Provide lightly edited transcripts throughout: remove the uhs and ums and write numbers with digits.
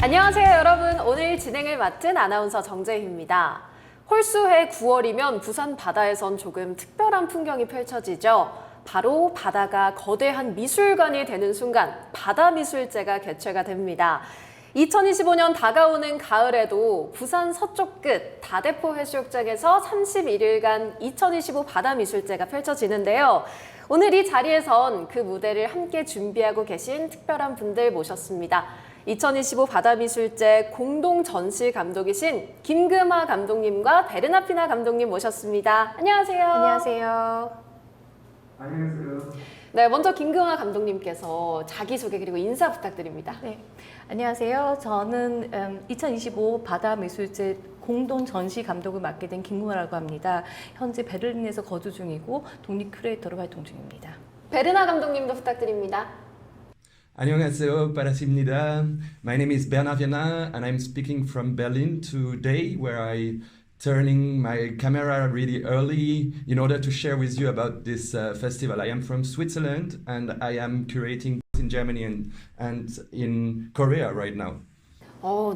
안녕하세요, 여러분. 오늘 진행을 맡은 아나운서 정재희입니다. 홀수해 9월이면 부산 바다에선 조금 특별한 풍경이 펼쳐지죠. 바로 바다가 거대한 미술관이 되는 순간 바다미술제가 개최가 됩니다. 2025년 다가오는 가을에도 부산 서쪽 끝 다대포 해수욕장에서 31일간 2025 바다미술제가 펼쳐지는데요. 오늘 이 자리에선 그 무대를 함께 준비하고 계신 특별한 분들 모셨습니다. 2025 바다미술제 공동 전시 감독이신 김금하 감독님과 베르나피나 감독님 모셨습니다. 안녕하세요. 안녕하세요. 안녕하세요. 네, 먼저 김금하 감독님께서 자기소개 그리고 인사 부탁드립니다. 네, 안녕하세요. 저는 2025 바다미술제 공동 전시 감독을 맡게 된 김금하라고 합니다. 현재 베를린에서 거주 중이고 독립 큐레이터로 활동 중입니다. 베르나 감독님도 부탁드립니다. 안녕하세요, 바라십니다. My name is Bernard Viana and I'm speaking from Berlin today where I turning my camera really early in order to share with you about this festival. I am from Switzerland and I am curating in Germany and in Korea right now.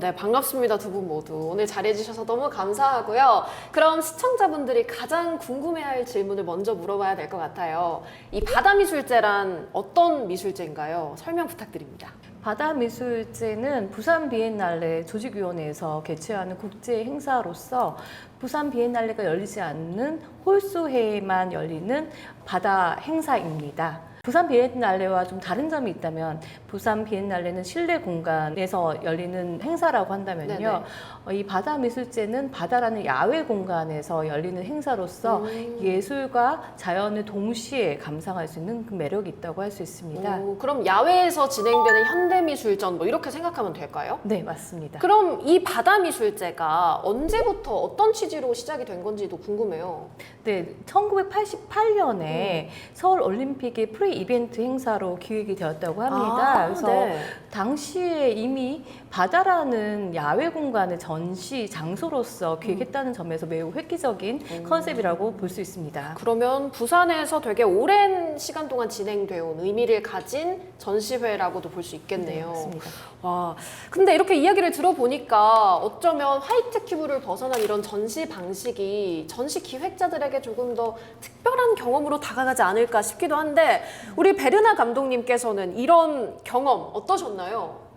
네, 반갑습니다. 두 분 모두. 오늘 자리해주셔서 너무 감사하고요. 그럼 시청자분들이 가장 궁금해할 질문을 먼저 물어봐야 될 것 같아요. 이 바다미술제란 어떤 미술제인가요? 설명 부탁드립니다. 바다미술제는 부산 비엔날레 조직위원회에서 개최하는 국제 행사로서 부산 비엔날레가 열리지 않는 홀수해에만 열리는 바다 행사입니다. 부산 비엔날레와 좀 다른 점이 있다면 부산 비엔날레는 실내 공간에서 열리는 행사라고 한다면요. 이 바다미술제는 바다라는 야외 공간에서 열리는 행사로서 예술과 자연을 동시에 감상할 수 있는 그 매력이 있다고 할 수 있습니다. 그럼 야외에서 진행되는 현대미술전 뭐 이렇게 생각하면 될까요? 네, 맞습니다. 그럼 이 바다미술제가 언제부터 어떤 취지로 시작이 된 건지도 궁금해요. 네, 1988년에 서울 올림픽의 프리 이벤트 행사로 기획이 되었다고 합니다. 그래서 네. 당시에 이미 바다라는 야외 공간의 전시 장소로서 기획했다는 점에서 매우 획기적인 컨셉이라고 볼 수 있습니다. 그러면 부산에서 되게 오랜 시간 동안 진행되어 온 의미를 가진 전시회라고도 볼 수 있겠네요. 네, 맞습니다. 와, 근데 이렇게 이야기를 들어보니까 어쩌면 화이트 큐브를 벗어난 이런 전시 방식이 전시 기획자들에게 조금 더 특별한 경험으로 다가가지 않을까 싶기도 한데 우리 베르나 감독님께서는 이런 경험 어떠셨나요?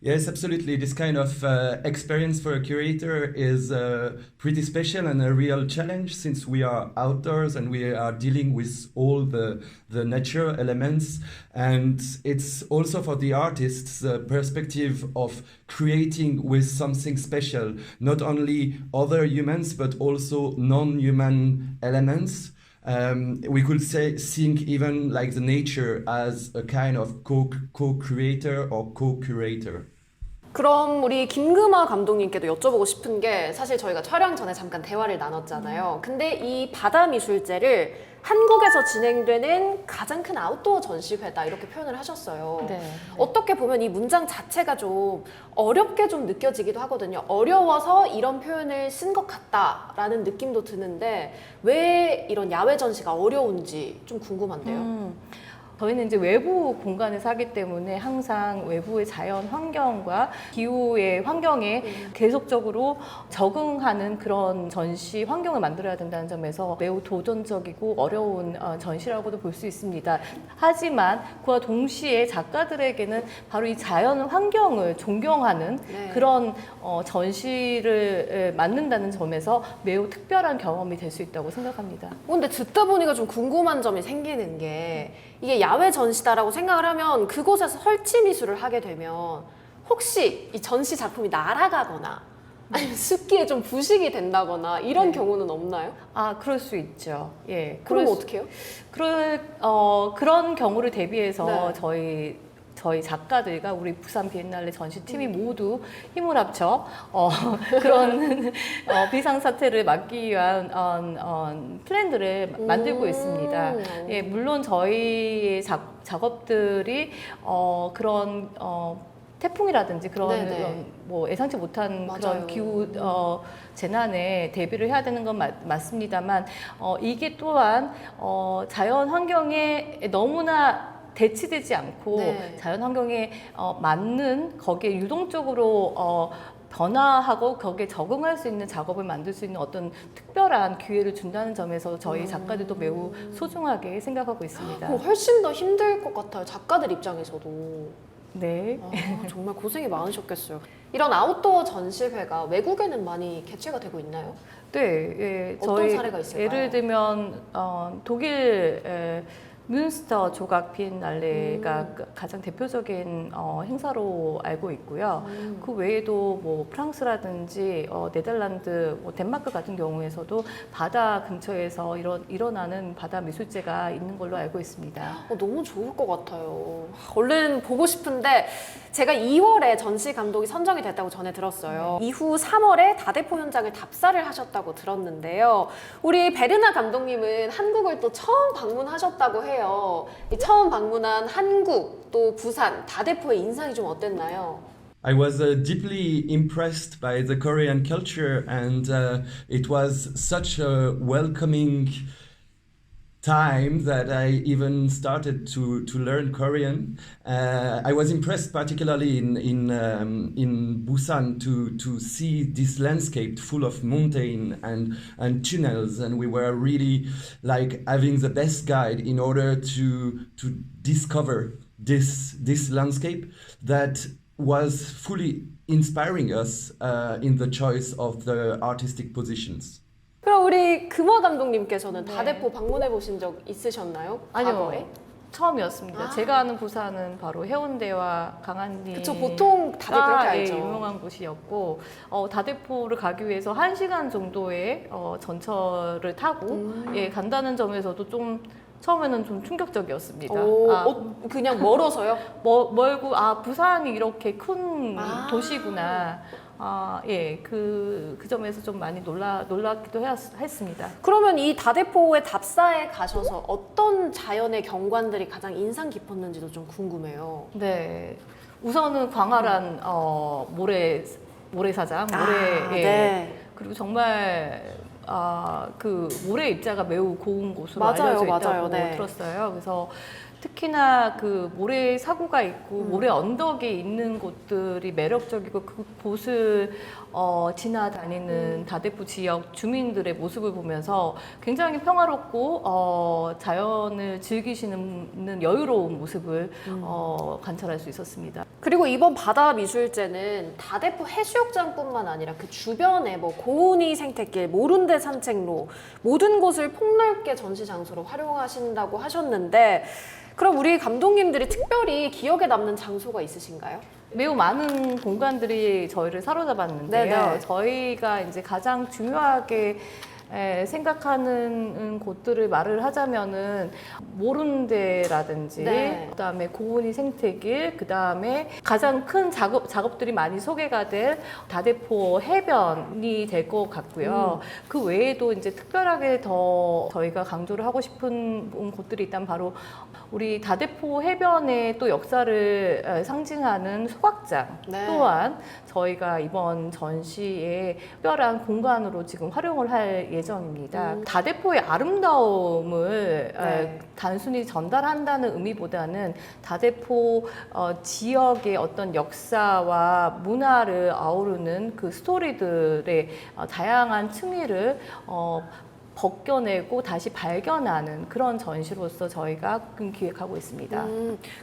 Yes, absolutely. This kind of experience for a curator is pretty special and a real challenge since we are outdoors and we are dealing with all the natural elements. And it's also for the artists the perspective of creating with something special, not only other humans but also non-human elements. We could say think even like the nature as a kind of co-creator or co-curator. 그럼 우리 김금하 감독님께도 여쭤보고 싶은 게 사실 저희가 촬영 전에 잠깐 대화를 나눴잖아요. 근데 이 바다미술제를 한국에서 진행되는 가장 큰 아웃도어 전시회다 이렇게 표현을 하셨어요. 네. 어떻게 보면 이 문장 자체가 좀 어렵게 좀 느껴지기도 하거든요. 어려워서 이런 표현을 쓴 것 같다라는 느낌도 드는데 왜 이런 야외 전시가 어려운지 좀 궁금한데요. 저희는 이제 외부 공간에서 하기 때문에 항상 외부의 자연 환경과 기후의 환경에 계속적으로 적응하는 그런 전시 환경을 만들어야 된다는 점에서 매우 도전적이고 어려운 전시라고도 볼 수 있습니다. 하지만 그와 동시에 작가들에게는 바로 이 자연 환경을 존경하는 그런 전시를 만든다는 점에서 매우 특별한 경험이 될 수 있다고 생각합니다. 근데 듣다 보니까 좀 궁금한 점이 생기는 게 이게 야외 전시다라고 생각을 하면 그곳에서 설치 미술을 하게 되면 혹시 이 전시 작품이 날아가거나 아니면 습기에 좀 부식이 된다거나 이런 경우는 없나요? 아, 그럴 수 있죠. 예. 그럼 어떻게 해요? 그런 경우를 대비해서 네. 저희 작가들과 우리 부산 비엔날레 전시팀이 모두 힘을 합쳐 그런 비상사태를 막기 위한 플랜들을 만들고 있습니다. 예, 물론 저희의 작업들이 그런 태풍이라든지 그런 뭐 예상치 못한 맞아요. 그런 기후 재난에 대비를 해야 되는 건 맞습니다만 이게 또한 자연 환경에 너무나 대치되지 않고 네. 자연 환경에 맞는 거기에 유동적으로 변화하고 거기에 적응할 수 있는 작업을 만들 수 있는 어떤 특별한 기회를 준다는 점에서 저희 작가들도 매우 소중하게 생각하고 있습니다. 훨씬 더 힘들 것 같아요. 작가들 입장에서도. 네. 정말 고생이 많으셨겠어요. 이런 아웃도어 전시회가 외국에는 많이 개최가 되고 있나요? 네, 예, 어떤 사례가 있을까요? 예를 들면 독일 뮌스터 조각 비엔날레가 가장 대표적인 행사로 알고 있고요. 그 외에도 뭐 프랑스라든지 네덜란드, 뭐 덴마크 같은 경우에서도 바다 근처에서 일어나는 바다 미술제가 있는 걸로 알고 있습니다. 너무 좋을 것 같아요. 얼른 보고 싶은데 제가 2월에 전시 감독이 선정이 됐다고 전해 들었어요. 이후 3월에 다대포 현장을 답사를 하셨다고 들었는데요. 우리 베르나 감독님은 한국을 또 처음 방문하셨다고 해요. 이 처음 방문한 한국 또 부산 다대포의 인상이 좀 어땠나요? I was deeply impressed by the Korean culture, and it was such a welcoming time that I even started to learn Korean. I was impressed, particularly in Busan, to see this landscape full of mountain and tunnels, and we were really like having the best guide in order to discover this landscape that was fully inspiring us in the choice of the artistic positions. 그럼 우리 금화 감독님께서는 네. 다대포 방문해 보신 적 있으셨나요? 과거에? 아니요. 처음이었습니다. 아. 제가 아는 부산은 바로 해운대와 강안리. 그쵸, 보통 다들 그렇게 알죠. 예, 유명한 곳이었고 다대포를 가기 위해서 1시간 정도의 전철을 타고 예, 간다는 점에서도 좀 처음에는 좀 충격적이었습니다. 그냥 멀어서요? 멀고 부산이 이렇게 큰 도시구나. 예, 그 점에서 좀 많이 놀랍기도 했습니다. 그러면 이 다대포의 답사에 가셔서 어떤 자연의 경관들이 가장 인상 깊었는지도 좀 궁금해요. 네, 우선은 광활한 모래사장, 예. 네. 그리고 정말 그 모래 입자가 매우 고운 곳으로 맞아요, 알려져 있다고 맞아요. 네. 들었어요. 그래서 특히나 그 모래 사구가 있고 모래 언덕이 있는 곳들이 매력적이고 그 곳을 지나다니는 다대포 지역 주민들의 모습을 보면서 굉장히 평화롭고 자연을 즐기시는 여유로운 모습을 관찰할 수 있었습니다. 그리고 이번 바다 미술제는 다대포 해수욕장뿐만 아니라 그 주변에 뭐 고은이 생태길, 모룬대 산책로 모든 곳을 폭넓게 전시 장소로 활용하신다고 하셨는데 그럼 우리 감독님들이 특별히 기억에 남는 장소가 있으신가요? 매우 많은 공간들이 저희를 사로잡았는데요. 네네. 저희가 이제 가장 중요하게 생각하는 곳들을 말을 하자면은 모룬대라든지 네. 그다음에 고은이 생태길, 그다음에 가장 큰 작업들이 많이 소개가 될 다대포 해변이 될 것 같고요. 그 외에도 이제 특별하게 더 저희가 강조를 하고 싶은 곳들이 있다면 바로 우리 다대포 해변의 또 역사를 상징하는 소각장 네. 또한 저희가 이번 전시에 특별한 공간으로 지금 활용을 할 예정입니다. 다대포의 아름다움을 네. 단순히 전달한다는 의미보다는 다대포 지역의 어떤 역사와 문화를 아우르는 그 스토리들의 다양한 층위를 벗겨내고 다시 발견하는 그런 전시로서 저희가 기획하고 있습니다.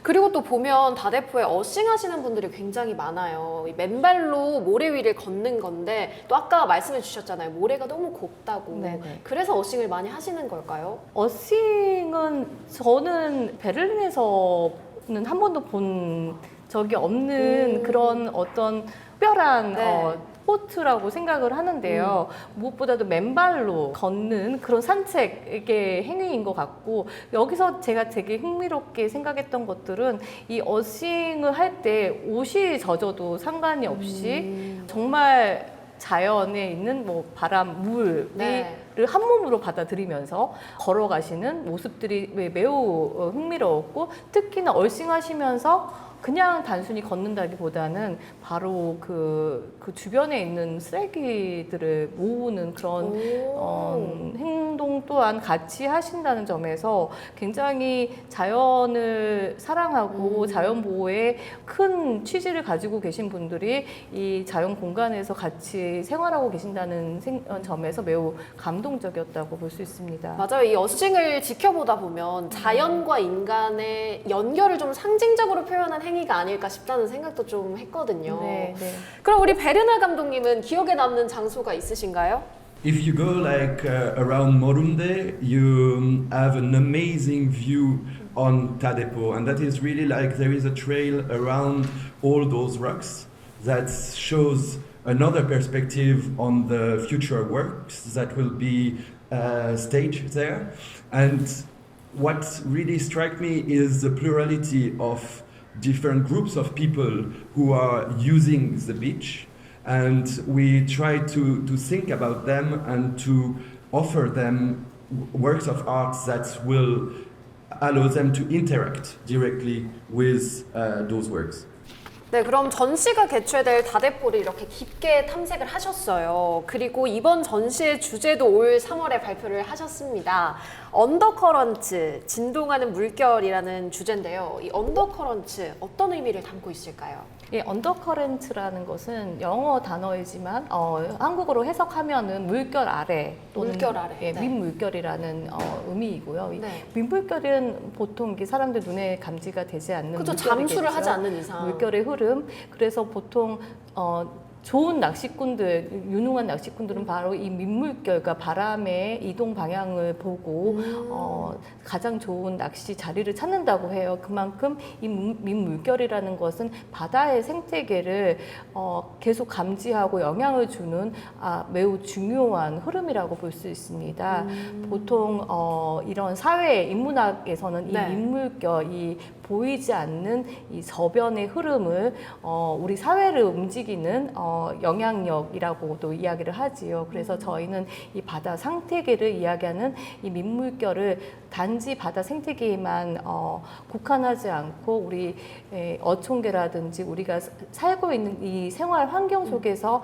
그리고 또 보면 다대포에 어싱하시는 분들이 굉장히 많아요. 이 맨발로 모래 위를 걷는 건데 또 아까 말씀해 주셨잖아요. 모래가 너무 곱다고. 네네. 그래서 어싱을 많이 하시는 걸까요? 어싱은 저는 베를린에서는 한 번도 본 적이 없는 그런 어떤 특별한 네. 스포츠라고 생각을 하는데요. 무엇보다도 맨발로 걷는 그런 산책의 행위인 것 같고 여기서 제가 되게 흥미롭게 생각했던 것들은 이 어싱을 할 때 옷이 젖어도 상관이 없이 정말 자연에 있는 뭐 바람, 물을 네. 한 몸으로 받아들이면서 걸어가시는 모습들이 매우 흥미로웠고 특히나 얼싱하시면서 그냥 단순히 걷는다기보다는 바로 그 주변에 있는 쓰레기들을 모으는 그런 행동 또한 같이 하신다는 점에서 굉장히 자연을 사랑하고 자연 보호에 큰 취지를 가지고 계신 분들이 이 자연 공간에서 같이 생활하고 계신다는 점에서 매우 감동적이었다고 볼 수 있습니다. 맞아요. 이 어싱을 지켜보다 보면 자연과 인간의 연결을 좀 상징적으로 표현한 행위가 아닐까 싶다는 생각도 좀 했거든요. 네, 네. 그럼 우리 베르나 감독님은 기억에 남는 장소가 있으신가요? If you go like around Morunde, you have an amazing view on Tadepo, and that is really like there is a trail around all those rocks that shows another perspective on the future works that will be staged there. And what really struck me is the plurality of different groups of people who are using the beach. And we try to think about them and to offer them works of art that will allow them to interact directly with those works. 네, 그럼 전시가 개최될 다대포를 이렇게 깊게 탐색을 하셨어요. 그리고 이번 전시의 주제도 올 3월에 발표를 하셨습니다. 언더커런트, 진동하는 물결이라는 주제인데요. 이 언더커런트 어떤 의미를 담고 있을까요? 예, 언더커런트라는 것은 영어 단어이지만 한국어로 해석하면은 물결 아래 또는 물결 아래. 예, 네. 민물결이라는 의미이고요. 이 네. 민물결은 보통 이게 사람들 눈에 감지가 되지 않는 그렇죠. 물결이겠죠. 잠수를 하지 않는 이상. 물결의 흐름. 그래서 보통 좋은 낚시꾼들, 유능한 낚시꾼들은 바로 이 민물결과 바람의 이동 방향을 보고 가장 좋은 낚시 자리를 찾는다고 해요. 그만큼 이 민물결이라는 것은 바다의 생태계를 계속 감지하고 영향을 주는 매우 중요한 흐름이라고 볼 수 있습니다. 보통 이런 사회 인문학에서는 이 네. 민물결, 이 보이지 않는 이 저변의 흐름을 우리 사회를 움직이는 영향력이라고도 이야기를 하지요. 그래서 저희는 이 바다 생태계를 이야기하는 이 민물결을 단지 바다 생태계에만 국한하지 않고 우리 어촌계라든지 우리가 살고 있는 이 생활 환경 속에서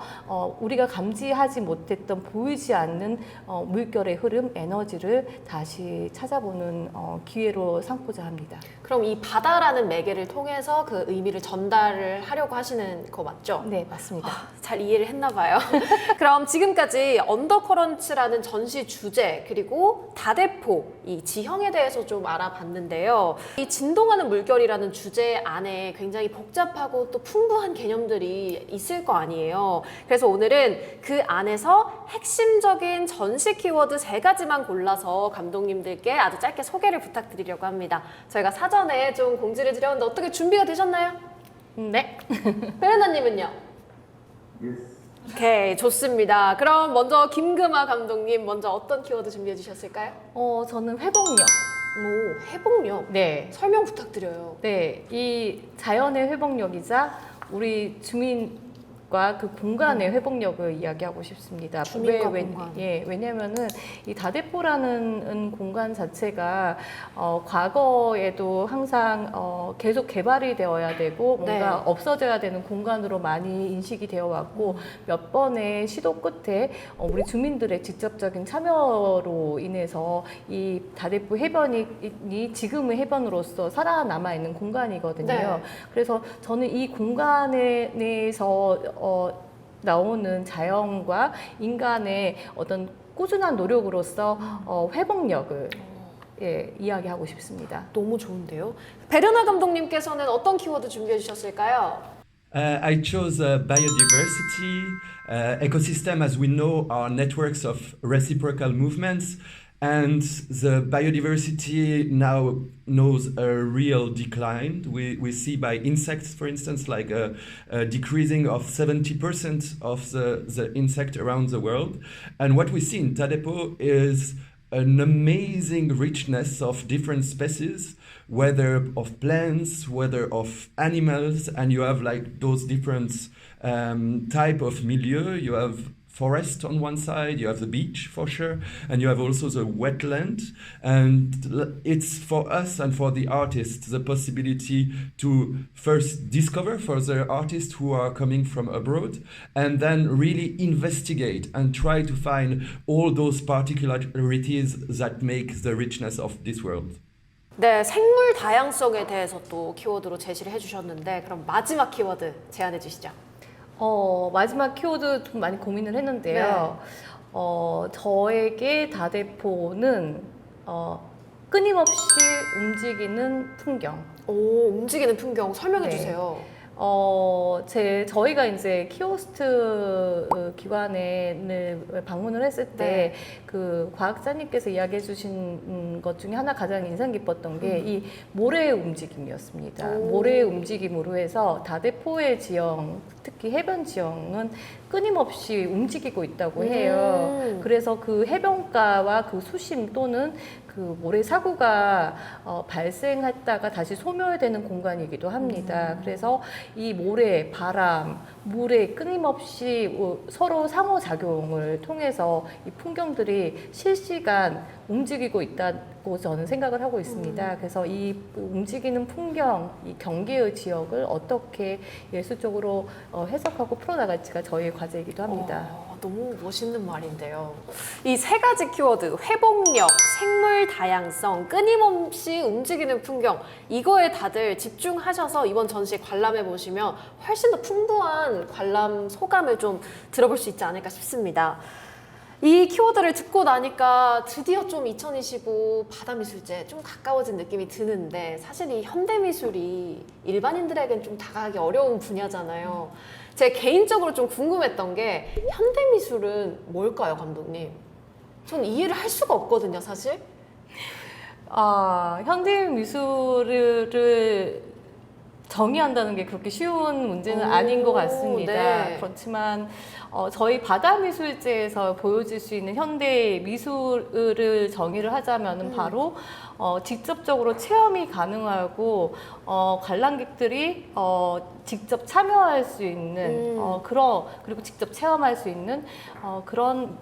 우리가 감지하지 못했던 보이지 않는 물결의 흐름, 에너지를 다시 찾아보는 기회로 삼고자 합니다. 그럼 이 바다라는 매개를 통해서 그 의미를 전달을 하려고 하시는 거 맞죠? 네, 맞습니다. 잘 이해를 했나 봐요. 그럼 지금까지 언더커런츠라는 전시 주제 그리고 다대포 이 지형에 대해서 좀 알아봤는데요. 이 진동하는 물결이라는 주제 안에 굉장히 복잡하고 또 풍부한 개념들이 있을 거 아니에요. 그래서 오늘은 그 안에서 핵심적인 전시 키워드 3가지만 골라서 감독님들께 아주 짧게 소개를 부탁드리려고 합니다. 저희가 사전에 좀 공지를 드렸는데 어떻게 준비가 되셨나요? 네. 베르나님은요? 오케이, 좋습니다. 그럼 먼저 김금아 감독님 먼저 어떤 키워드 준비해 주셨을까요? 저는 회복력. 오, 회복력. 네. 설명 부탁드려요. 네, 이 자연의 회복력이자 우리 주민과 그 공간의 회복력을 이야기하고 싶습니다. 주민과 공간. 예, 왜냐면은 이 다대포라는 공간 자체가 과거에도 항상 계속 개발이 되어야 되고 뭔가 네. 없어져야 되는 공간으로 많이 인식이 되어 왔고 몇 번의 시도 끝에 우리 주민들의 직접적인 참여로 인해서 이 다대포 해변이 지금의 해변으로서 살아남아 있는 공간이거든요. 네. 그래서 저는 이 공간에 내에서 나오는 자연과 인간의 어떤 꾸준한 노력으로서 회복력을 이야기하고 싶습니다. 너무 좋은데요. 베르나 감독님께서는 어떤 키워드 준비해 주셨을까요? I chose biodiversity. Ecosystem, as we know, are networks of reciprocal movements, and the biodiversity now knows a real decline. We see by insects, for instance, like a decreasing of 70% of the insect around the world. And what we see in Tadepo is an amazing richness of different species, whether of plants, whether of animals, and you have like those different type of milieu. You have forest on one side, you have the beach for sure, and you have also the wetland. And it's for us and for the artists the possibility to first discover for the artists who are coming from abroad, and then really investigate and try to find all those particularities that make the richness of this world. 네, 생물 다양성에 대해서 또 키워드로 제시를 해주셨는데 그럼 마지막 키워드 제안해 주시죠. 마지막 키워드 좀 많이 고민을 했는데요. 저에게 다대포는 끊임없이 움직이는 풍경. 오, 움직이는 풍경 설명해 네. 주세요. 저희가 이제 키오스트 기관을 방문을 했을 때 그 과학자님께서 이야기해 주신 것 중에 하나 가장 인상 깊었던 게 이 모래의 움직임이었습니다. 모래의 움직임으로 해서 다대포의 지형, 특히 해변 지형은 끊임없이 움직이고 있다고 해요. 그래서 그 해변가와 그 수심 또는 그 모래 사고가 발생했다가 다시 소멸되는 공간이기도 합니다. 그래서 이 모래, 바람, 물에 끊임없이 서로 상호작용을 통해서 이 풍경들이 실시간 움직이고 있다고 저는 생각을 하고 있습니다. 그래서 이 움직이는 풍경, 이 경계의 지역을 어떻게 예술적으로 해석하고 풀어나갈지가 저희의 과제이기도 합니다. 너무 멋있는 말인데요. 이 세 가지 키워드, 회복력, 생물 다양성, 끊임없이 움직이는 풍경, 이거에 다들 집중하셔서 이번 전시에 관람해 보시면 훨씬 더 풍부한 관람 소감을 좀 들어볼 수 있지 않을까 싶습니다. 이 키워드를 듣고 나니까 드디어 좀 2025 바다미술제 좀 가까워진 느낌이 드는데 사실 이 현대미술이 일반인들에겐 좀 다가가기 어려운 분야잖아요. 제 개인적으로 좀 궁금했던 게 현대미술은 뭘까요, 감독님? 전 이해를 할 수가 없거든요, 사실. 현대미술을 정의한다는 게 그렇게 쉬운 문제는 아닌 것 같습니다. 네. 그렇지만 저희 바다미술제에서 보여질 수 있는 현대 미술을 정의를 하자면은 바로 직접적으로 체험이 가능하고 관람객들이 직접 참여할 수 있는 그리고 직접 체험할 수 있는 그런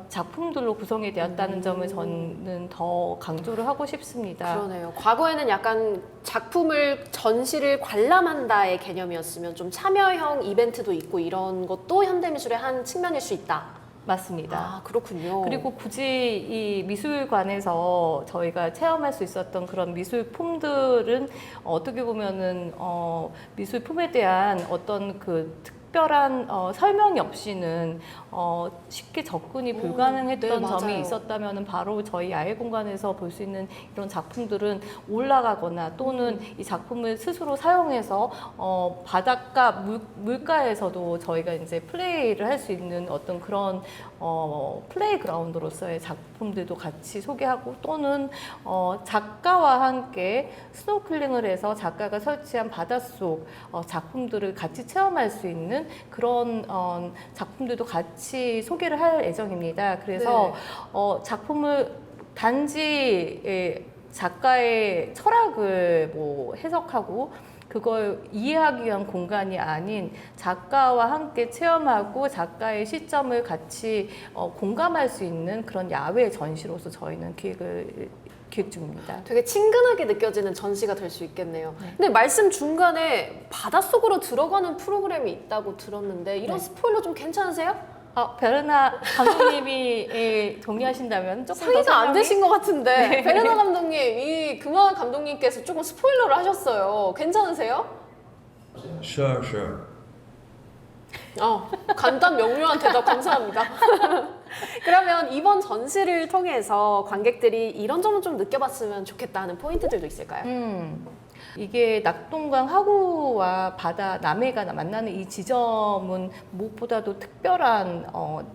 작품들로 구성이 되었다는 점을 저는 더 강조를 하고 싶습니다. 그러네요. 과거에는 약간 작품을 전시를 관람한다의 개념이었으면 좀 참여형 이벤트도 있고 이런 것도 현대미술의 한 측면일 수 있다. 맞습니다. 아, 그렇군요. 그리고 굳이 이 미술관에서 저희가 체험할 수 있었던 그런 미술품들은 어떻게 보면은 미술품에 대한 어떤 그 특별한 설명이 없이는 쉽게 접근이 불가능했던 네, 점이 맞아요. 있었다면 바로 저희 야외 공간에서 볼 수 있는 이런 작품들은 올라가거나 또는 이 작품을 스스로 사용해서 바닷가 물가에서도 저희가 이제 플레이를 할 수 있는 어떤 그런 플레이그라운드로서의 작품들도 같이 소개하고 또는 작가와 함께 스노클링을 해서 작가가 설치한 바닷속 작품들을 같이 체험할 수 있는 그런 작품들도 같이 소개를 할 예정입니다. 그래서 작품을 단지 작가의 철학을 뭐 해석하고 그걸 이해하기 위한 공간이 아닌 작가와 함께 체험하고 작가의 시점을 같이 공감할 수 있는 그런 야외 전시로서 저희는 기획 중입니다. 되게 친근하게 느껴지는 전시가 될 수 있겠네요. 근데 말씀 중간에 바닷속으로 들어가는 프로그램이 있다고 들었는데 이런 스포일러 좀 괜찮으세요? 베르나 감독님이 동의하신다면 조금 더 상의가 안 설명이- 되신 것 같은데 네. 베르나 감독님, 이 금화 감독님께서 조금 스포일러를 하셨어요. 괜찮으세요? Sure, sure. 간단 명료한 대답 감사합니다. 그러면 이번 전시를 통해서 관객들이 이런 점은 좀 느껴봤으면 좋겠다 하는 포인트들도 있을까요? 이게 낙동강 하구와 바다 남해가 만나는 이 지점은 무엇보다도 특별한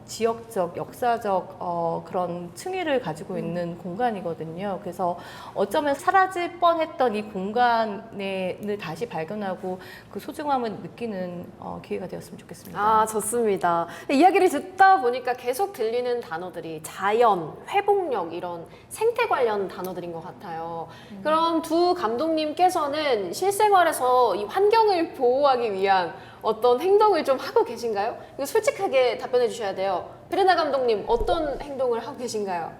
지역적, 역사적 그런 층위를 가지고 있는 공간이거든요. 그래서 어쩌면 사라질 뻔했던 이 공간을 다시 발견하고 그 소중함을 느끼는 기회가 되었으면 좋겠습니다. 아, 좋습니다. 이야기를 듣다 보니까 계속 들리는 단어들이 자연, 회복력 이런 생태 관련 단어들인 것 같아요. 그럼 두 감독님께서 지대에서는 실생활에서 이 환경을 보호하기 위한 어떤 행동을 좀 하고 계신가요? 이거 솔직하게 답변해 주셔야 돼요. 베르나 감독님, 어떤 행동을 하고 계신가요?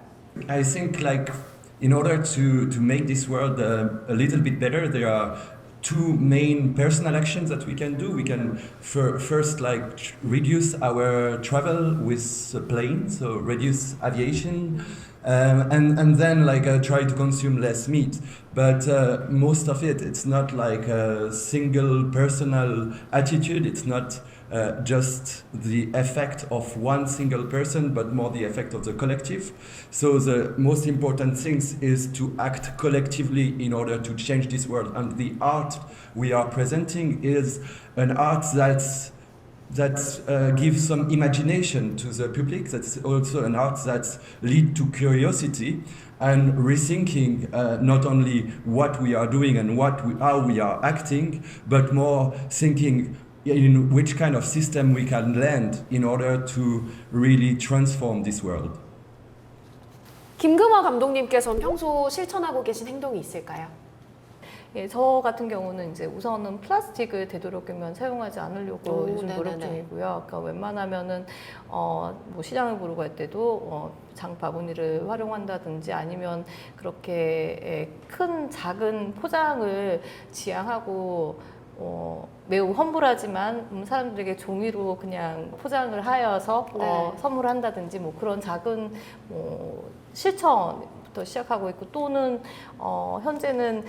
I think like in order to make this world a little bit better, there are two main personal actions that we can do. We can first like reduce our travel with a plane, so reduce aviation, and then like try to consume less meat. But most of it's not like a single personal attitude. It's not just the effect of one single person, but more the effect of the collective. So the most important things is to act collectively in order to change this world. And the art we are presenting is an art that gives some imagination to the public. That's also an art that leads to curiosity and rethinking not only what we are doing and how we are acting, but more thinking in which kind of system we can land in order to really transform this world. 김금화 감독님께서는 평소 실천하고 계신 행동이 있을까요? 예, 저 같은 경우는 이제 우선은 플라스틱을 되도록이면 사용하지 않으려고 오, 요즘 노력 네네네. 중이고요. 그러니까 웬만하면은 뭐 시장을 보러 갈 때도 장 바구니를 활용한다든지 아니면 그렇게 큰 작은 포장을 지향하고 매우 험불하지만 사람들에게 종이로 그냥 포장을 하여서 네. 선물한다든지 뭐 그런 작은 실천부터 시작하고 있고 또는 현재는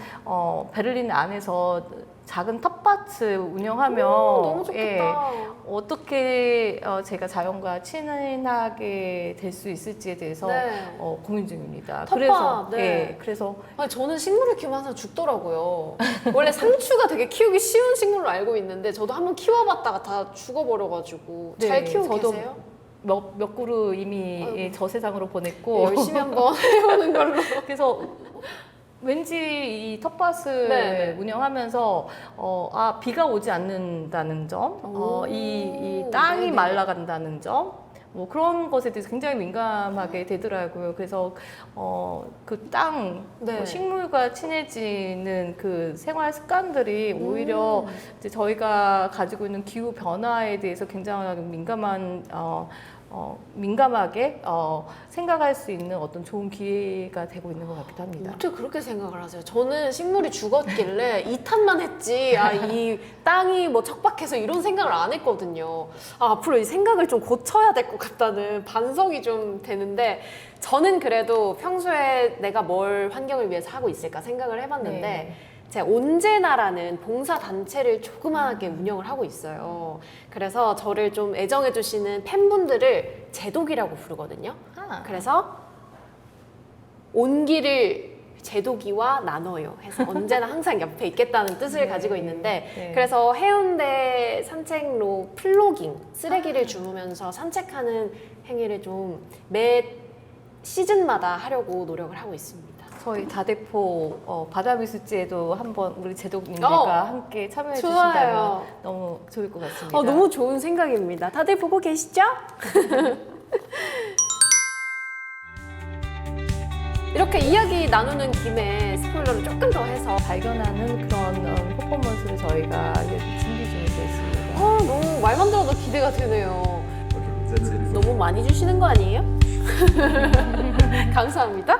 베를린 안에서 작은 텃밭을 운영하면 너무 좋겠다. 어떻게 제가 자연과 친하게 될 수 있을지에 대해서 네. 고민 중입니다. 텃밭, 그래서 네. 예, 그래서 아니, 저는 식물을 키우면 항상 죽더라고요. 원래 상추가 되게 키우기 쉬운 식물로 알고 있는데 저도 한번 키워봤다가 다 죽어버려가지고 네, 잘 키우고 저도 계세요? 몇 그루 이미 아이고. 저 세상으로 네, 보냈고 열심히 한번 해보는 걸로. 그래서 왠지 이 텃밭을 네. 운영하면서 비가 오지 않는다는 점, 오. 이 땅이 네네. 말라간다는 점, 뭐 그런 것에 대해서 굉장히 민감하게 되더라고요. 그래서 그 땅, 네. 식물과 친해지는 그 생활 습관들이 오히려 이제 저희가 가지고 있는 기후 변화에 대해서 굉장히 민감하게 생각할 수 있는 어떤 좋은 기회가 되고 있는 것 같기도 합니다. 어떻게 그렇게 생각을 하세요? 저는 식물이 죽었길래 이탄만 했지, 이 땅이 뭐 척박해서 이런 생각을 안 했거든요. 앞으로 이 생각을 좀 고쳐야 될 것 같다는 반성이 좀 되는데, 저는 그래도 평소에 내가 뭘 환경을 위해서 하고 있을까 생각을 해봤는데, 네. 제가 온제나라는 봉사단체를 조그마하게 운영을 하고 있어요. 그래서 저를 좀 애정해주시는 팬분들을 제독이라고 부르거든요. 그래서 온기를 제독이와 나눠요 해서 언제나 항상 옆에 있겠다는 뜻을 네. 가지고 있는데 네. 그래서 해운대 산책로 플로깅, 쓰레기를 주우면서 산책하는 행위를 좀 매 시즌마다 하려고 노력을 하고 있습니다. 저희 다대포 바다미술제에도 한번 우리 제독님들과 함께 참여해 좋아요. 주신다면 너무 좋을 것 같습니다. 너무 좋은 생각입니다. 다들 보고 계시죠? 이렇게 이야기 나누는 김에 스포일러를 조금 더 해서 발견하는 그런 퍼포먼스를 저희가 준비 중에 있습니다. 너무 말만 들어도 기대가 되네요. Okay, that's it. 너무 많이 주시는 거 아니에요? 감사합니다.